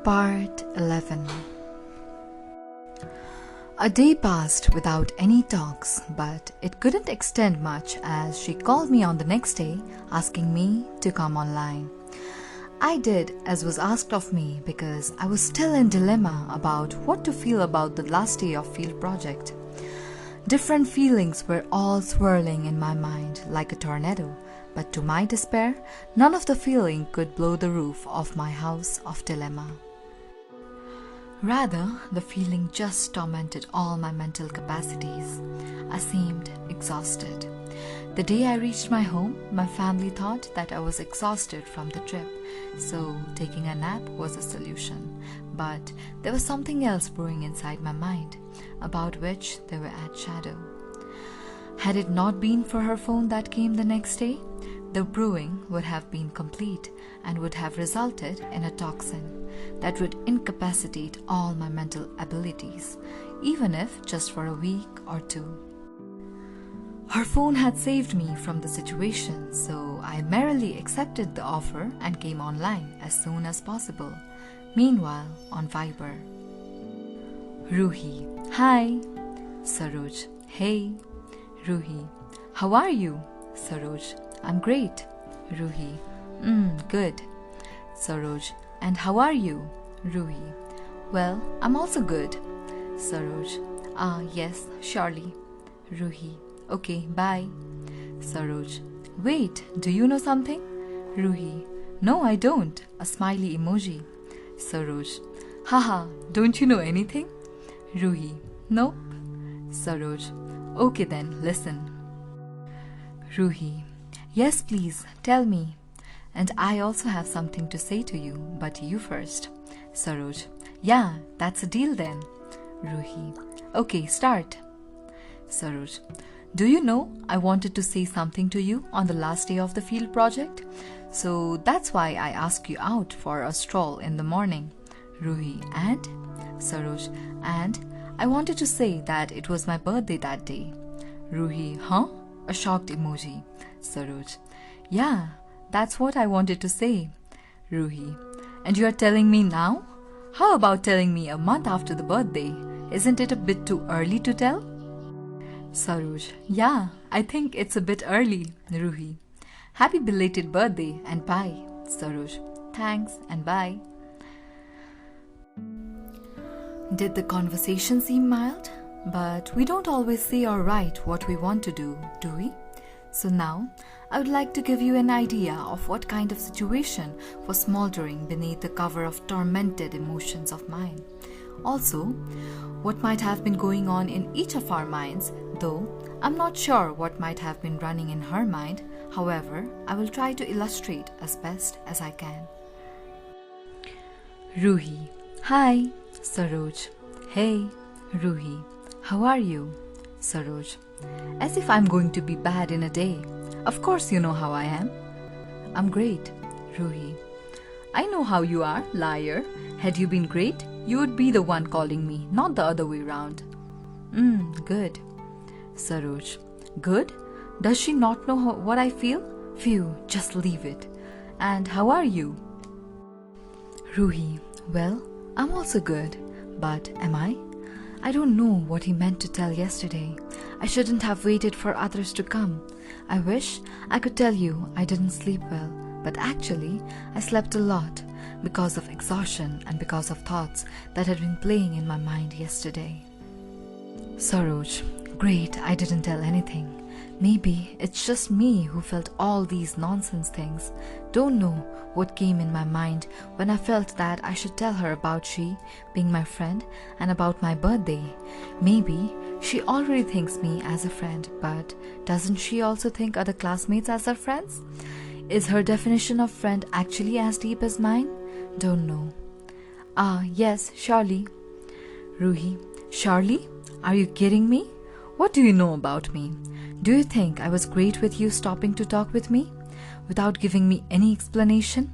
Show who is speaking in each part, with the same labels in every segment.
Speaker 1: Part 11. A day passed without any talks, but it couldn't extend much as she called me on the next day asking me to come online. I did as was asked of me because I was still in dilemma about what to feel about the last day of field project. Different feelings were all swirling in my mind like a tornado, but to my despair, none of the feeling could blow the roof of my house of dilemma. Rather, the feeling just tormented all my mental capacities. I seemed exhausted. The day I reached my home, my family thought that I was exhausted from the trip, so taking a nap was a solution. But there was something else brewing inside my mind, about which they were at shadow. Had it not been for her phone that came the next day, the brewing would have been complete and would have resulted in a toxin that would incapacitate all my mental abilities, even if just for a week or two. Her phone had saved me from the situation, so I merrily accepted the offer and came online as soon as possible. Meanwhile, on Viber. Ruhi, hi. Saroj, hey. Ruhi, how are you? Saroj, I'm great. Ruhi, good. Saroj, and how are you? Ruhi, well, I'm also good. Saroj, yes, surely. Ruhi, okay, bye. Saroj, wait, do you know something? Ruhi, no, I don't. A smiley emoji. Saroj, haha, don't you know anything? Ruhi, nope. Saroj, okay then, listen. Ruhi, yes please, tell me. And I also have something to say to you, but you first. Saroj, yeah, that's a deal then. Ruhi, okay, start. Saroj, do you know I wanted to say something to you on the last day of the field project? So that's why I asked you out for a stroll in the morning. Ruhi, and? Saroj, and I wanted to say that it was my birthday that day. Ruhi, huh? A shocked emoji. Saroj, yeah, that's what I wanted to say. Ruhi, and you are telling me now? How about telling me a month after the birthday? Isn't it a bit too early to tell? Saroj, yeah, I think it's a bit early. Ruhi, happy belated birthday and bye. Saroj, thanks and bye. Did the conversation seem mild? But we don't always say or write what we want to do we? So now, I would like to give you an idea of what kind of situation was smoldering beneath the cover of tormented emotions of mine. Also, what might have been going on in each of our minds, though I'm not sure what might have been running in her mind. However, I will try to illustrate as best as I can. Ruhi, hi. Saroj, hey. Ruhi, how are you? Saroj, as if I'm going to be bad in a day. Of course you know how I am. I'm great. Ruhi, I know how you are, liar. Had you been great, you would be the one calling me, not the other way round. Good. Saroj, good? Does she not know what I feel? Phew, just leave it. And how are you? Ruhi, well, I'm also good. But am I? I don't know what he meant to tell yesterday. I shouldn't have waited for others to come. I wish I could tell you I didn't sleep well, but actually I slept a lot because of exhaustion and because of thoughts that had been playing in my mind yesterday. Saroj, great, I didn't tell anything. Maybe it's just me who felt all these nonsense things. Don't know what came in my mind when I felt that I should tell her about she being my friend and about my birthday. Maybe she already thinks me as a friend, but doesn't she also think other classmates as her friends? Is her definition of friend actually as deep as mine? Don't know. Yes, surely. Ruhi, surely? Are you kidding me? What do you know about me? Do you think I was great with you stopping to talk with me? Without giving me any explanation?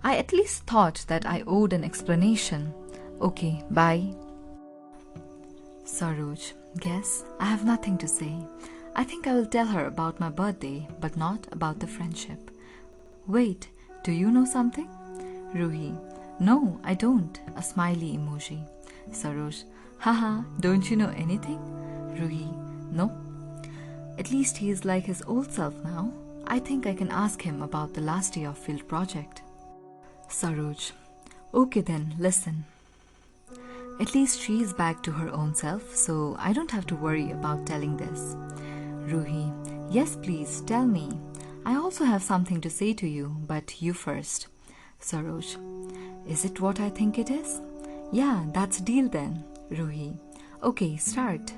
Speaker 1: I at least thought that I owed an explanation. Okay, bye. Saroj, guess I have nothing to say. I think I will tell her about my birthday, but not about the friendship. Wait, do you know something? Ruhi, No, I don't. A smiley emoji. Saroj, haha, don't you know anything? Ruhi, no. At least he is like his old self now. I think I can ask him about the last day of field project. Saroj, okay then, listen. At least she is back to her own self, so I don't have to worry about telling this. Ruhi, yes please, tell me. I also have something to say to you, but you first. Saroj, is it what I think it is? Yeah, that's a deal then. Ruhi, okay, start.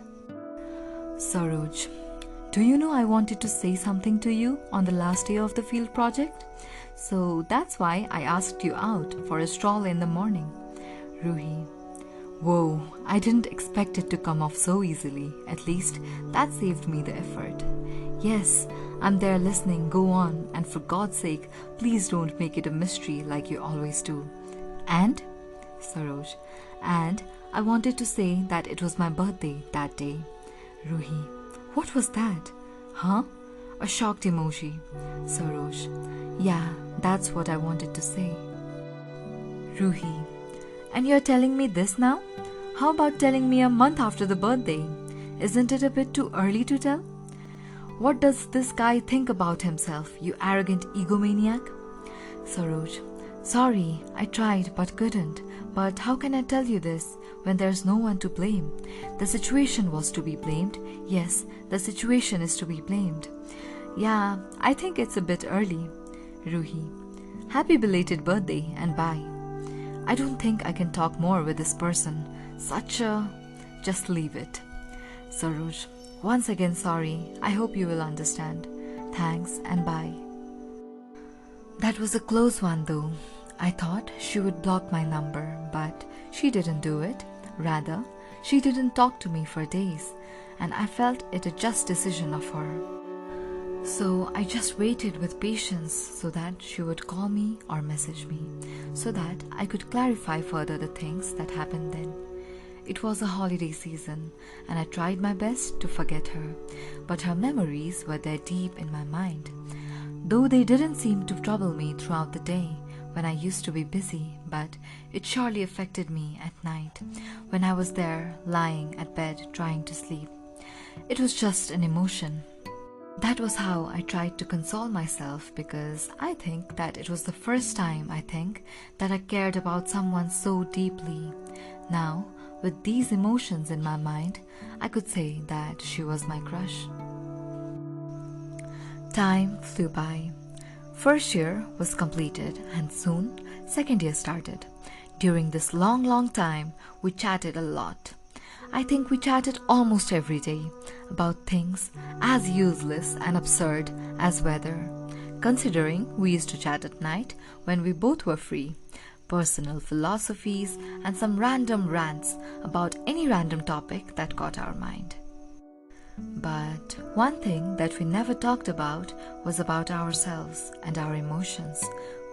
Speaker 1: Saroj, do you know I wanted to say something to you on the last day of the field project? So that's why I asked you out for a stroll in the morning. Ruhi, whoa, I didn't expect it to come off so easily. At least that saved me the effort. Yes, I'm there listening, go on, and for God's sake, please don't make it a mystery like you always do. And? Saroj, and I wanted to say that it was my birthday that day. Ruhi, what was that? Huh? A shocked emoji. Saroj, yeah, that's what I wanted to say. Ruhi, and you're telling me this now? How about telling me a month after the birthday? Isn't it a bit too early to tell? What does this guy think about himself, you arrogant egomaniac? Saroj, sorry, I tried but couldn't. But how can I tell you this when there's no one to blame? The situation was to be blamed. Yes, the situation is to be blamed. Yeah, I think it's a bit early. Ruhi, happy belated birthday and bye. I don't think I can talk more with this person. Just leave it. Saroj, once again sorry. I hope you will understand. Thanks and bye. That was a close one though. I thought she would block my number, but she didn't do it. Rather, she didn't talk to me for days, and I felt it a just decision of her. So I just waited with patience so that she would call me or message me, so that I could clarify further the things that happened then. It was a holiday season, and I tried my best to forget her, but her memories were there deep in my mind. Though they didn't seem to trouble me throughout the day when I used to be busy, but it surely affected me at night when I was there lying at bed trying to sleep. It was just an emotion. That was how I tried to console myself, because I think that it was the first time that I cared about someone so deeply. Now, with these emotions in my mind, I could say that she was my crush. Time flew by. First year was completed and soon second year started. During this long time, we chatted a lot. I think we chatted almost every day about things as useless and absurd as weather, considering we used to chat at night when we both were free. Personal philosophies and some random rants about any random topic that caught our mind. But one thing that we never talked about was about ourselves and our emotions,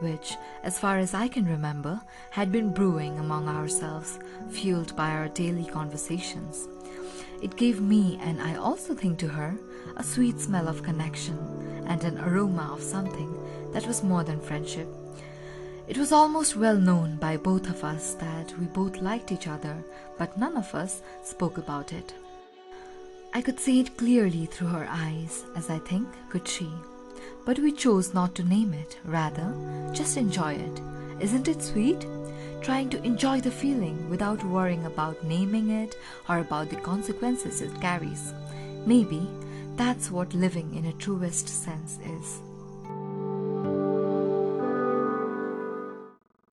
Speaker 1: which, as far as I can remember, had been brewing among ourselves, fueled by our daily conversations. It gave me, and I also think to her, a sweet smell of connection and an aroma of something that was more than friendship. It was almost well known by both of us that we both liked each other, but none of us spoke about it. I could see it clearly through her eyes, as I think could she. But we chose not to name it, rather, just enjoy it. Isn't it sweet? Trying to enjoy the feeling without worrying about naming it or about the consequences it carries. Maybe that's what living in a truest sense is.